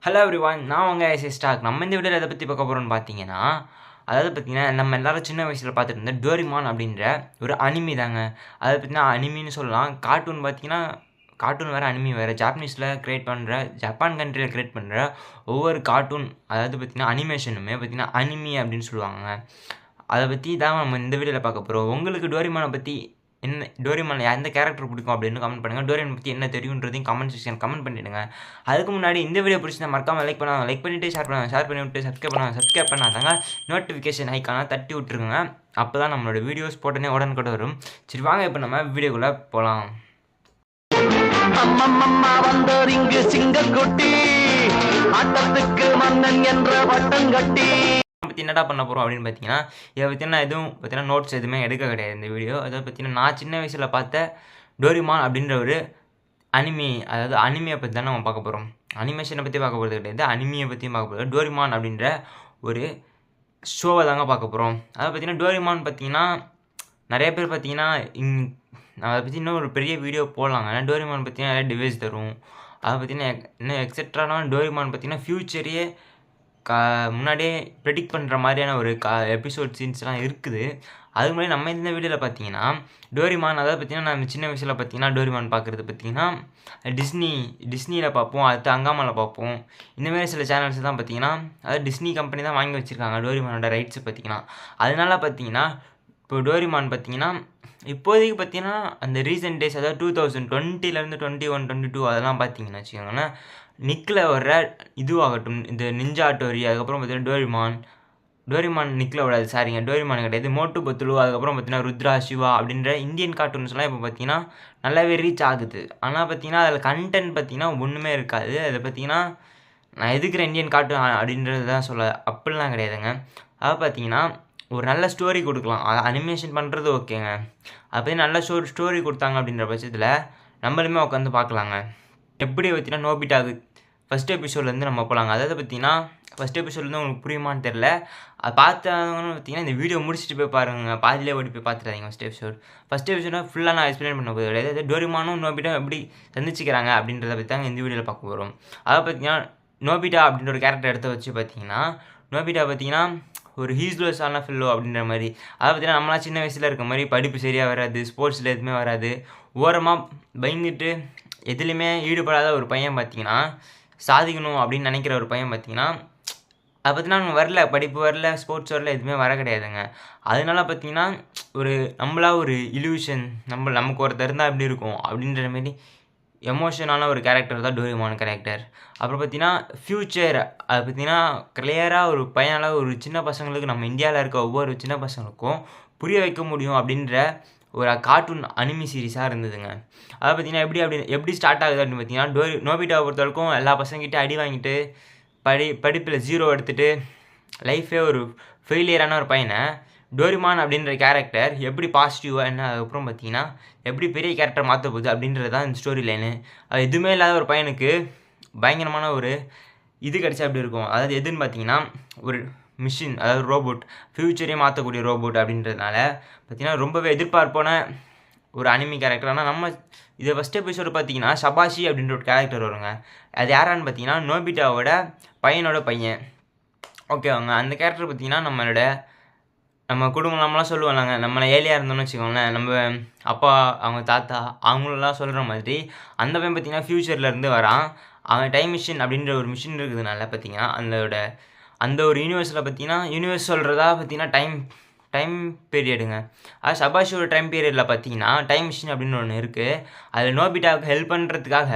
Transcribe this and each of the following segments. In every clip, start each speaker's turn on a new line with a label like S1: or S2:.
S1: Hello everyone, நான் உங்கள் IC stock. நம்ம இந்த வீடியோவில் எதை பற்றி பார்க்க போகிறோம்னு பார்த்தீங்கன்னா, அதாவது பார்த்தீங்கன்னா நம்ம எல்லாரும் சின்ன வயசில் பார்த்துட்டு இருந்த டோரிமான் அப்படின்ற ஒரு அனிமி தாங்க. அதாவது பார்த்தீங்கன்னா அனிமின்னு சொல்லலாம். கார்ட்டூன் பார்த்தீங்கன்னா கார்ட்டூன் வேறு, அனிமி வேறு. ஜாப்பனீஸில் கிரியேட் பண்ணுற, ஜப்பான் கண்ட்ரியில் கிரியேட் பண்ணுற ஒவ்வொரு கார்ட்டூன், அதாவது பார்த்தீங்கன்னா அனிமேஷனுமே பார்த்தீங்கன்னா அனிமி அப்படின்னு சொல்லுவாங்க. அதை பற்றி தான் நம்ம இந்த வீடியோவில் பார்க்க போகிறோம். உங்களுக்கு டோரிமானை பற்றி என்ன, டோரிமானில் எந்த கேரக்டர் பிடிக்கும் அப்படின்னு கமெண்ட் பண்ணுங்கள். டோரிமான் பற்றி என்ன தெரியுன்றதையும் கமெண்ட் செக்ஷன் கமெண்ட் பண்ணிவிடுங்க. அதுக்கு முன்னாடி இந்த வீடியோ பிடிச்சி மறக்காமல் லைக் பண்ணிவிட்டு ஷேர் பண்ணிவிட்டு சப்ஸ்கிரைப் பண்ணாதாங்க நோட்டிஃபிகேஷன் ஐக்கான தட்டி விட்டுருங்க. அப்போ தான் நம்மளோட வீடியோஸ் போட்டோன்னே உடனுக்குடன் வரும். சரி வாங்க, இப்போ நம்ம வீடியோக்குள்ளே போகலாம்.
S2: வந்தோரிங்கு சிங்கக்குட்டி ஆட்டத்துக்கு மன்னன் என்ற பட்டம் கட்டி
S1: பற்றி என்னடா பண்ண போகிறோம் அப்படின்னு பார்த்தீங்கன்னா, இதை பற்றினா எதுவும் நோட்ஸ் எதுவுமே எடுக்க கிடையாது இந்த வீடியோ. அதை பார்த்தீங்கன்னா நான் சின்ன வயசில் பார்த்த டோரிமான் அப்படின்ற ஒரு அனிமி, அதாவது அனிமியை பற்றி தான் நம்ம பார்க்க போகிறோம். அனிமேஷனை பற்றி பார்க்க போகிறது கிடையாது, அனிமியை பற்றியும் பார்க்க போகிறோம். டோரிமான் அப்படின்ற ஒரு ஷோவை தாங்க பார்க்க போகிறோம். அதை பார்த்தீங்கன்னா டோரிமான் பார்த்தீங்கன்னா நிறைய பேர் பார்த்தீங்கன்னா அதை பற்றி இன்னும் ஒரு பெரிய வீடியோ போடலாங்க. ஏன்னா டோரிமான் பார்த்தீங்கன்னா நிறைய டிவைஸ் தரும். அதை பார்த்தீங்கன்னா இன்னும் எக்ஸெட்ரானா டோரிமான் பார்த்தீங்கன்னா ஃப்யூச்சரையே முன்னாடியே ப்ரெடிக்ட் பண்ணுற மாதிரியான ஒரு எபிசோட் சீன்ஸ்லாம் இருக்குது. அதுக்கு முன்னாடி நம்ம இந்த வீடியோவில் பார்த்தீங்கன்னா டோரிமான், அதாவது பார்த்தீங்கன்னா நம்ம சின்ன வயசில் பார்த்தீங்கன்னா டோரிமான் பார்க்குறது பார்த்தீங்கன்னா டிஸ்னியில் பார்ப்போம், அடுத்து அங்காமாவில் பார்ப்போம். இந்தமாரி சில சேனல்ஸ் தான் பார்த்தீங்கன்னா, அதாவது டிஸ்னி கம்பெனி தான் வாங்கி வச்சுருக்காங்க டோரிமானோட ரைட்ஸு பார்த்தீங்கன்னா. அதனால பார்த்தீங்கன்னா இப்போ டோரிமான் பார்த்தீங்கன்னா இப்போதைக்கு பார்த்தீங்கன்னா அந்த ரீசெண்ட் டேஸ், அதாவது 2020 21 22 அதெல்லாம் பார்த்தீங்கன்னா வச்சுக்கோங்களேன், நிக்கில் வர்ற இதுவாகட்டும், இந்த நிஞ்சா ஹட்டோரி, அதுக்கப்புறம் பார்த்தீங்கன்னா டோரிமான் நிக்கில் விடாது, சாரிங்க, டோரிமான் கிடையாது, மோட்டு பத்துலு, அதுக்கப்புறம் பார்த்தீங்கன்னா ருத்ரா, சிவா அப்படின்ற இந்தியன் கார்ட்டூன்ஸ்லாம் இப்போ பார்த்தீங்கன்னா நல்லாவே ரீச் ஆகுது. ஆனால் பார்த்தீங்கன்னா அதில் கண்டென்ட் பார்த்தீங்கன்னா ஒன்றுமே இருக்காது. அதை பார்த்தீங்கன்னா நான் எதுக்குற இந்தியன் கார்ட்டூன் அப்படின்றது தான் சொல்ல, அப்படிலாம் கிடையாதுங்க. அதை பார்த்தீங்கன்னா ஒரு நல்ல ஸ்டோரி கொடுக்கலாம், அனிமேஷன் பண்ணுறது ஓகேங்க. அப்போ நல்ல ஸ்டோரி கொடுத்தாங்க அப்படின்ற பட்சத்தில் நம்மளுமே உட்காந்து பார்க்கலாங்க. எப்படி பார்த்தீங்கன்னா நோபிட்டாக்கு ஃபஸ்ட் எபிசோட்லேருந்து நம்ம போகலாங்க. அதாவது பார்த்தீங்கன்னா ஃபஸ்ட் எபிசோட்லேருந்து உங்களுக்கு புரியுமான்னு தெரில, அது பார்த்தவங்கன்னு பார்த்தீங்கன்னா இந்த வீடியோ முடிச்சுட்டு போய் பாருங்கள், பாதியிலே ஓடி போய் பார்த்துடாதீங்க. ஃபஸ்ட் எபிசோட ஃபுல்லாக நான் எக்ஸ்பிளைன் பண்ண போது கிடையாது. டோரிமானும் நோபிட்டா எப்படி சந்திச்சுக்கிறாங்க அப்படின்றத பற்றி தாங்க இந்த வீடியோவில் பார்க்க போகிறோம். அதை பார்த்தீங்கன்னா நோபிட்டா அப்படின்ற ஒரு கேரக்டர் எடுத்து வச்சு பார்த்தீங்கன்னா, நோபிட்டா பார்த்தீங்கன்னா ஒரு ஹீஸ்லெஸ்ஸான ஃபில்லோ அப்படின்ற மாதிரி. அதை பார்த்தீங்கன்னா நம்மளாம் சின்ன வயசில் இருக்க மாதிரி படிப்பு சரியாக வராது, ஸ்போர்ட்ஸில் எதுவுமே வராது, ஓரமாக பயந்துட்டு எதுலேயுமே ஈடுபடாத ஒரு பையன் பார்த்தீங்கன்னா, சாதிக்கணும் அப்படின்னு நினைக்கிற ஒரு பையன் பார்த்தீங்கன்னா, அதை பார்த்தீங்கன்னா வரல, படிப்பு வரல, ஸ்போர்ட்ஸ் வரல, எதுவுமே வர கிடையாதுங்க. அதனால பார்த்தீங்கன்னா ஒரு நம்மளா ஒரு இல்யூஷன், நமக்கு ஒருத்தர் இருந்தால் எப்படி இருக்கும் அப்படின்ற மாரி எமோஷனான ஒரு கேரக்டர் தான் டோரிமான் கேரக்டர். அப்புறம் பார்த்தீங்கன்னா ஃப்யூச்சர், அது பார்த்தீங்கன்னா கிளியராக ஒரு பையனால் ஒரு சின்ன பசங்களுக்கு, நம்ம இந்தியாவில் இருக்க ஒவ்வொரு சின்ன பசங்களுக்கும் புரிய வைக்க முடியும் அப்படின்ற ஒரு கார்ட்டூன் அனிமி சீரீஸாக இருந்ததுங்க. அதை பார்த்தீங்கன்னா எப்படி ஸ்டார்ட் ஆகுது அப்படின்னு பார்த்தீங்கன்னா, நோபிட்டாவை பொறுத்தவரைக்கும் எல்லா பசங்கிட்டே அடி வாங்கிட்டு படிப்பில் 0 எடுத்துகிட்டு லைஃபே ஒரு ஃபெயிலியரான ஒரு பையனை டோரிமான் அப்படின்ற கேரக்டர் எப்படி பாசிட்டிவாக என்ன, அதுக்கப்புறம் பார்த்தீங்கன்னா எப்படி பெரிய கேரக்டர் மாற்ற போகுது அப்படின்றது தான் இந்த ஸ்டோரி லைனு. அது எதுவுமே இல்லாத ஒரு பையனுக்கு பயங்கரமான ஒரு இது கிடச்சா அப்படி இருக்கும். அதாவது எதுன்னு பார்த்தீங்கன்னா ஒரு மிஷின், அதாவது ரோபோட், ஃப்யூச்சரையும் மாற்றக்கூடிய ரோபோட் அப்படின்றதுனால பார்த்தீங்கன்னா ரொம்பவே எதிர்பார்ப்பான ஒரு அனிமி கேரக்டர். ஆனால் நம்ம இது ஃபஸ்ட் எபிசோடு பார்த்தீங்கன்னா ஷபாஷி அப்படின்ற ஒரு கேரக்டர் வருங்க. அது யாரான்னு பார்த்தீங்கன்னா நோபிட்டாவோட பையனோட பையன், ஓகேவாங்க. அந்த கேரக்டர் பார்த்தீங்கன்னா நம்ம குடும்பம் நம்மளாம் சொல்லுவாங்க, நம்மளை ஏழையாக இருந்தோம்னு வச்சுக்கோங்களேன், நம்ம அப்பா அவங்க தாத்தா அவங்களெலாம் சொல்கிற மாதிரி அந்த பையன் பார்த்திங்கன்னா ஃப்யூச்சர்லேருந்து வரான். அவன் டைம் மிஷின் அப்படின்ற ஒரு மிஷின் இருக்கிறதுனால பார்த்திங்கன்னா அந்த ஒரு யூனிவர்ஸில் பார்த்திங்கன்னா யூனிவர்ஸ் சொல்கிறதா பார்த்திங்கன்னா டைம் பீரியடுங்க. அது சபாஷியோட டைம் பீரியடில் பார்த்திங்கன்னா டைம் மிஷின் அப்படின்னு ஒன்று இருக்குது. அதில் நோபிட்டாவுக்கு ஹெல்ப் பண்ணுறதுக்காக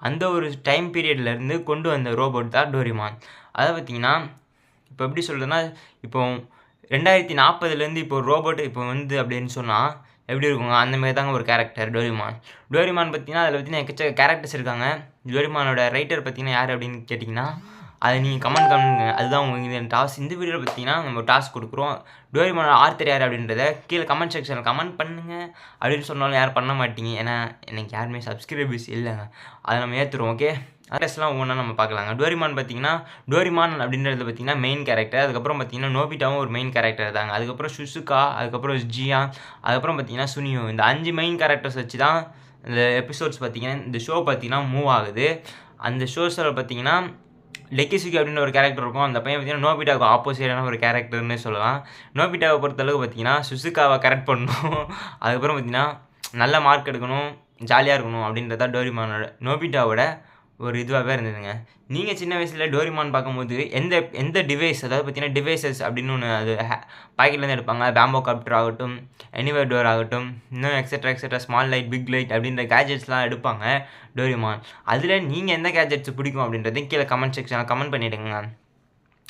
S1: அந்த ஒரு டைம் பீரியட்லேருந்து கொண்டு வந்த ரோபோட் தான் டோரிமான். அதை பார்த்திங்கன்னா இப்போ எப்படி சொல்கிறதுனா, இப்போ 2040 இப்போ ஒரு ரோபோட் இப்போ வந்து அப்படின்னு சொன்னால் எப்படி இருக்குங்க, அந்தமாரி தாங்க ஒரு கேரக்டர் டோரிமான் பார்த்திங்கன்னா அதில் பார்த்திங்கன்னா எக்கச்சக்க கேரக்டர்ஸ் இருக்காங்க. டோரிமானோட ரைட்டர் பார்த்திங்கன்னா யார் அப்படின்னு கேட்டிங்கன்னா அதை நீங்கள் கமெண்ட் பண்ணுங்க. அதுதான் உங்களுக்கு டாஸ்க். இந்த வீடியோவில் பார்த்தீங்கன்னா நம்ம டாஸ்க் கொடுக்குறோம். டோரிமானோட ஆர்த்தர் யார் அப்படின்றத கீழே கமெண்ட் செக்ஷனில் கமெண்ட் பண்ணுங்கள் அப்படின்னு சொன்னாலும் யாரும் பண்ண மாட்டீங்க. ஏன்னா எனக்கு யாருமே சப்ஸ்கிரைபர்ஸ் இல்லைங்க, அதை நம்ம ஏற்றுருவோம். ஓகே, அட்ரஸ்லாம் ஒவ்வொன்றா நம்ம பார்க்கலாங்க. டோரிமான் அப்படின்றது பார்த்தீங்கன்னா மெயின் கேரக்டர். அதுக்கப்புறம் பார்த்தீங்கன்னா நோபிட்டாவும் ஒரு மெயின் கேரக்டர் தாங்க. அதுக்கப்புறம் சுசுகா, அதுக்கப்புறம் ஜியா, அதுக்கப்புறம் பார்த்தீங்கன்னா சுனியோ. இந்த 5 மெயின் கேரக்டர்ஸ் வச்சு தான் இந்த எபிசோட்ஸ் பார்த்தீங்கன்னா இந்த ஷோ பார்த்தீங்கன்னா மூவ் ஆகுது. அந்த ஷோஸில் பார்த்தீங்கன்னா டெக்கிசுகி அப்படின்ற ஒரு கேரக்டர் இருக்கும். அந்த பையன் பார்த்தீங்கன்னா நோபிட்டாவுக்கு ஆப்போசிட்டான ஒரு கேரக்டர்னு சொல்லலாம். நோபிட்டாவை பொறுத்தளவுக்கு பார்த்தீங்கன்னா சுசுகாவை கரெக்ட் பண்ணணும், அதுக்கப்புறம் பார்த்தீங்கன்னா நல்ல மார்க் எடுக்கணும், ஜாலியாக இருக்கணும் அப்படின்றதா டோரிமானோட நோபிட்டாவோட ஒரு இதுவாகவே இருந்ததுங்க. நீங்கள் சின்ன வயசில் டோரிமான் பார்க்கும்போது எந்த டிவைஸ், அதாவது பார்த்தீங்கன்னா டிவைசஸ் அப்படின்னு ஒன்று அது பாக்கெட்லேருந்து எடுப்பாங்க. பேம்போ காப்டர் ஆகட்டும், எனிவேர் டோர் ஆகட்டும், இன்னும் extra small light, big light அப்படின்ற கேஜெட்ஸ்லாம் எடுப்பாங்க டோரிமான். அதில் நீங்கள் எந்த கேஜெட்ஸ் பிடிக்கும் அப்படின்றதையும் கீழே கமெண்ட் செக்ஷனில் கமெண்ட் பண்ணிவிடுங்க.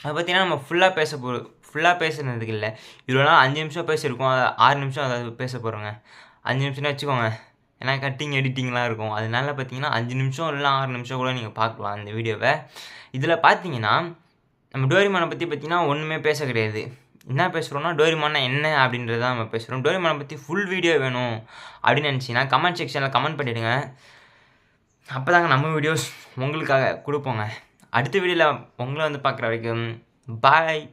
S1: அதை பார்த்தீங்கன்னா நம்ம ஃபுல்லாக பேசுனதுக்கு இல்லை, இவ்வளோ நாள் 5 நிமிஷம் பேசியிருக்கோம், 6 நிமிஷம் அதாவது பேச போகிறோங்க. 5 நிமிஷம்னு வச்சுக்கோங்க, ஏன்னா கட்டிங் எடிட்டிங்லாம் இருக்கும். அதனால பார்த்தீங்கன்னா 5 நிமிஷம் இல்லை 6 நிமிஷம் கூட நீங்கள் பார்க்கலாம் இந்த வீடியோவை. இதில் பார்த்தீங்கன்னா நம்ம டோரிமானை பற்றி பார்த்தீங்கன்னா ஒன்றுமே பேச கிடையாது. என்ன பேசுகிறோன்னா டோரிமான்னா என்ன அப்படின்றத நம்ம பேசுகிறோம். டோரிமானை பற்றி ஃபுல் வீடியோ வேணும் அப்படின்னு நினச்சிங்கன்னா கமெண்ட் செக்ஷனில் கமெண்ட் பண்ணிவிடுங்க. அப்போ தாங்க நம்ம வீடியோஸ் உங்களுக்காக கொடுப்போங்க. அடுத்த வீடியோவில் உங்களை வந்து பார்க்குற வரைக்கும் பாய்.